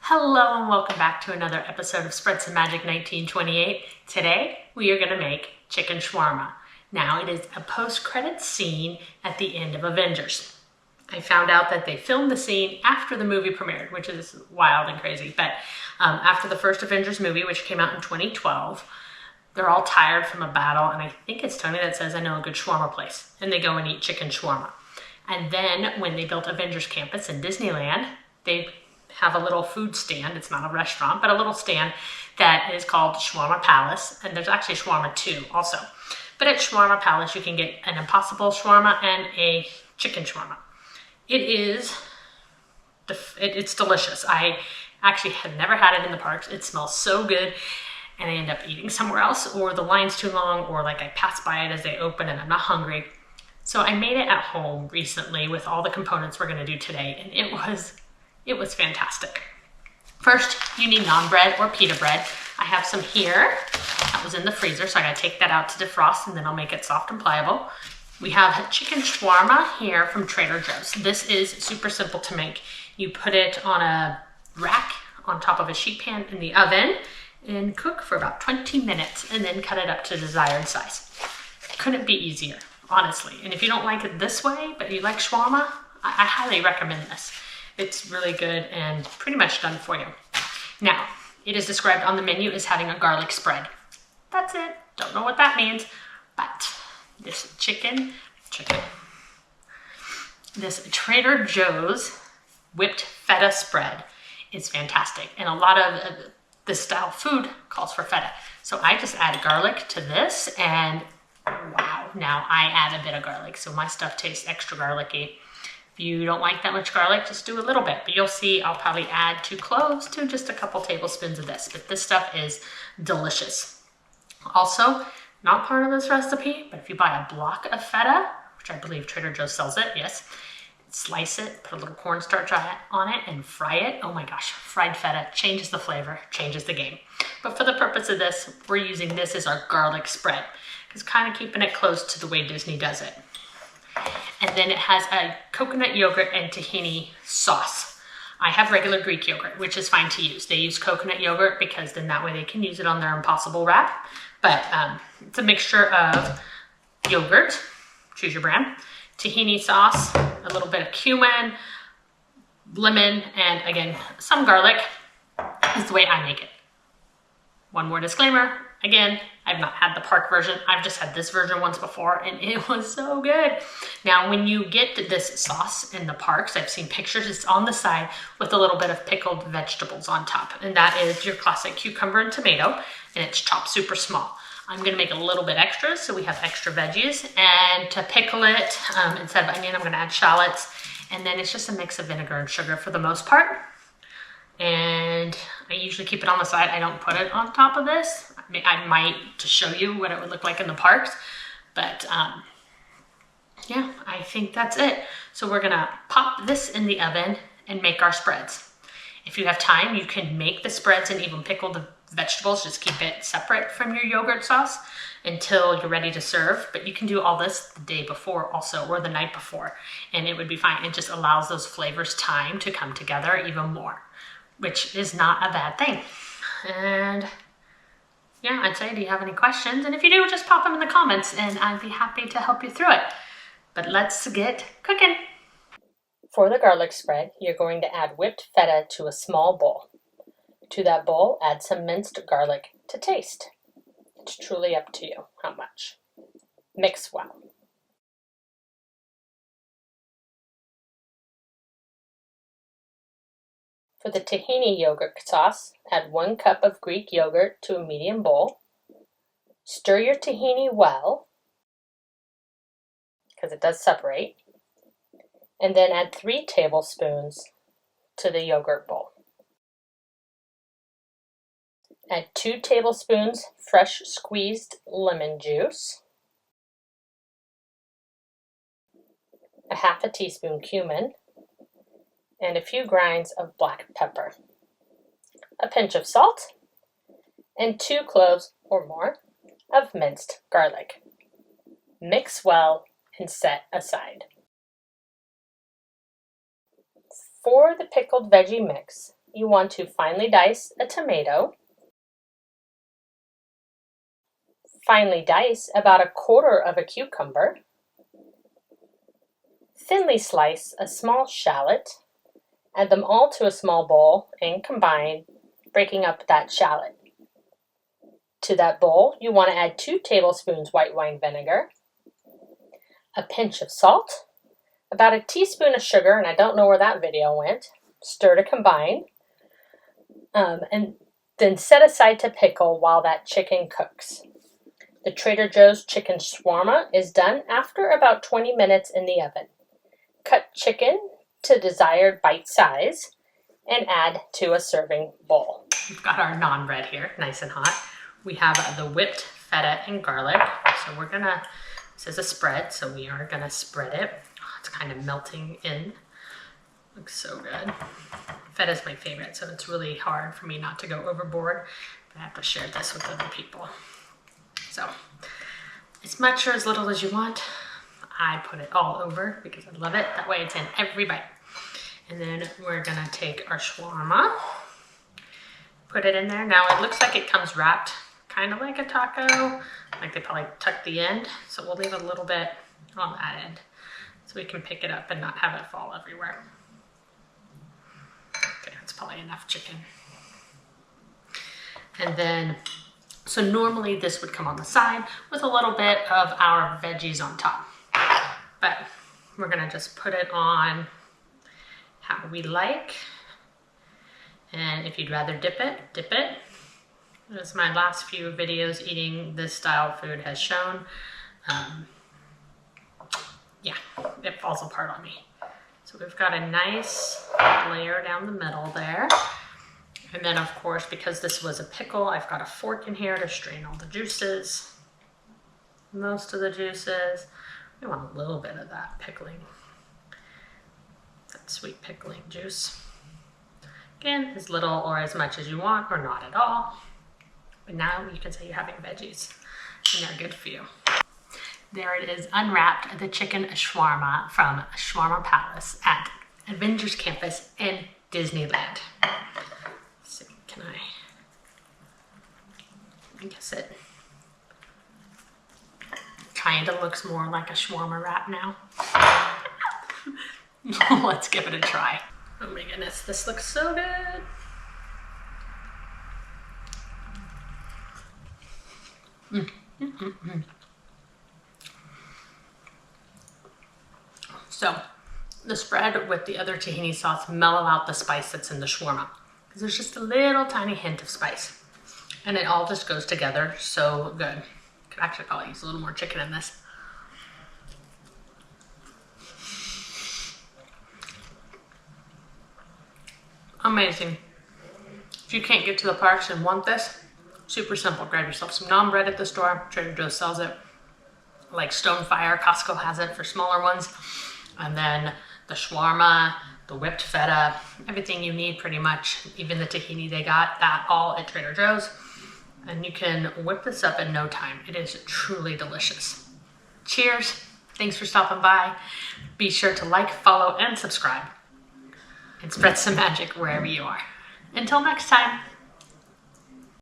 Hello and welcome back to another episode of Spread Some Magic 1928. Today we are going to make chicken shawarma. Now it is a post-credits scene at the end of Avengers. I found out that they filmed the scene after the movie premiered, which is wild and crazy. But after the first Avengers movie, which came out in 2012, they're all tired from a battle, and I think it's Tony that says, "I know a good shawarma place," and they go and eat chicken shawarma. And then when they built Avengers Campus in Disneyland, they have a little food stand. It's not a restaurant, but a little stand that is called Schwarma Palace. And there's actually Schwarma 2 also. But at Schwarma Palace, you can get an impossible shawarma and a chicken shawarma. It's delicious. I actually have never had it in the parks. It smells so good. And I end up eating somewhere else, or the line's too long, or like I pass by it as they open and I'm not hungry. So I made it at home recently with all the components we're going to do today. And it was fantastic. First, you need naan bread or pita bread. I have some here. That was in the freezer, so I gotta take that out to defrost, and then I'll make it soft and pliable. We have chicken shawarma here from Trader Joe's. This is super simple to make. You put it on a rack on top of a sheet pan in the oven and cook for about 20 minutes, and then cut it up to desired size. Couldn't be easier, honestly. And if you don't like it this way, but you like shawarma, I highly recommend this. It's really good and pretty much done for you. Now, it is described on the menu as having a garlic spread. That's it. Don't know what that means, but this this Trader Joe's whipped feta spread is fantastic. And a lot of this style food calls for feta. So I just add garlic to this, and wow, now I add a bit of garlic. So my stuff tastes extra garlicky. If you don't like that much garlic, just do a little bit. But you'll see I'll probably add 2 cloves to just a couple tablespoons of this. But this stuff is delicious. Also, not part of this recipe, but if you buy a block of feta, which I believe Trader Joe's sells it, yes, slice it, put a little cornstarch on it, and fry it. Oh my gosh, fried feta changes the flavor, changes the game. But for the purpose of this, we're using this as our garlic spread, because kind of keeping it close to the way Disney does it. And then it has a coconut yogurt and tahini sauce. I have regular Greek yogurt, which is fine to use. They use coconut yogurt because then that way they can use it on their Impossible wrap. But it's a mixture of yogurt, choose your brand, tahini sauce, a little bit of cumin, lemon, and again, some garlic is the way I make it. One more disclaimer. Again, I've not had the park version. I've just had this version once before, and it was so good. Now, when you get this sauce in the parks, I've seen pictures, it's on the side with a little bit of pickled vegetables on top. And that is your classic cucumber and tomato, and it's chopped super small. I'm gonna make a little bit extra, so we have extra veggies. And to pickle it, instead of onion, I'm gonna add shallots. And then it's just a mix of vinegar and sugar for the most part. And I usually keep it on the side. I don't put it on top of this. I might to show you what it would look like in the parks, but yeah, I think that's it. So we're gonna pop this in the oven and make our spreads. If you have time, you can make the spreads and even pickle the vegetables. Just keep it separate from your yogurt sauce until you're ready to serve. But you can do all this the day before also, or the night before, and it would be fine. It just allows those flavors time to come together even more, which is not a bad thing. And yeah, I'd say, do you have any questions? And if you do, just pop them in the comments and I'd be happy to help you through it. But let's get cooking. For the garlic spread, you're going to add whipped feta to a small bowl. To that bowl, add some minced garlic to taste. It's truly up to you how much. Mix well. For the tahini yogurt sauce, add 1 cup of Greek yogurt to a medium bowl. Stir your tahini well, because it does separate, and then add 3 tablespoons to the yogurt bowl. Add 2 tablespoons fresh squeezed lemon juice, a half a teaspoon cumin, and a few grinds of black pepper, a pinch of salt, and 2 cloves or more of minced garlic. Mix well and set aside. For the pickled veggie mix, you want to finely dice a tomato. Finely dice about 1/4 of a cucumber. Thinly slice a small shallot. Add them all to a small bowl and combine, breaking up that shallot. To that bowl, you want to add 2 tablespoons white wine vinegar, a pinch of salt, about a teaspoon of sugar, and I don't know where that video went. Stir to combine, and then set aside to pickle while that chicken cooks. The Trader Joe's chicken shawarma is done after about 20 minutes in the oven. Cut chicken to desired bite size and add to a serving bowl. We've got our naan bread here, nice and hot. We have the whipped feta and garlic. So we're gonna, this is a spread, so we are gonna spread it. Oh, it's kind of melting in. Looks so good. Feta is my favorite, so it's really hard for me not to go overboard, but I have to share this with other people. So as much or as little as you want. I put it all over because I love it. That way it's in every bite. And then we're gonna take our shawarma, put it in there. Now it looks like it comes wrapped kind of like a taco, like they probably tucked the end. So we'll leave a little bit on that end so we can pick it up and not have it fall everywhere. Okay, that's probably enough chicken. And then, so normally this would come on the side with a little bit of our veggies on top. But we're gonna just put it on how we like. And if you'd rather dip it, dip it. As my last few videos eating this style of food has shown, yeah, it falls apart on me. So we've got a nice layer down the middle there. And then of course, because this was a pickle, I've got a fork in here to strain all the juices. Most of the juices. We want a little bit of that pickling, that sweet pickling juice. Again, as little or as much as you want, or not at all. But now you can say you're having veggies, and they're good for you. There it is, unwrapped, the chicken shawarma from Schwarma Palace at Avengers Campus in Disneyland. So can I guess it kind of looks more like a shawarma wrap now. Let's give it a try. Oh my goodness, this looks so good. So the spread with the other tahini sauce mellow out the spice that's in the shawarma, because there's just a little tiny hint of spice, and it all just goes together so good. Could actually probably use a little more chicken in this. Amazing. If you can't get to the parks and want this, super simple. Grab yourself some naan bread at the store. Trader Joe's sells it. Like Stonefire, Costco has it for smaller ones. And then the shawarma, the whipped feta, everything you need pretty much. Even the tahini they got, that all at Trader Joe's. And you can whip this up in no time. It is truly delicious. Cheers. Thanks for stopping by. Be sure to like, follow, and subscribe. And spread some magic wherever you are. Until next time.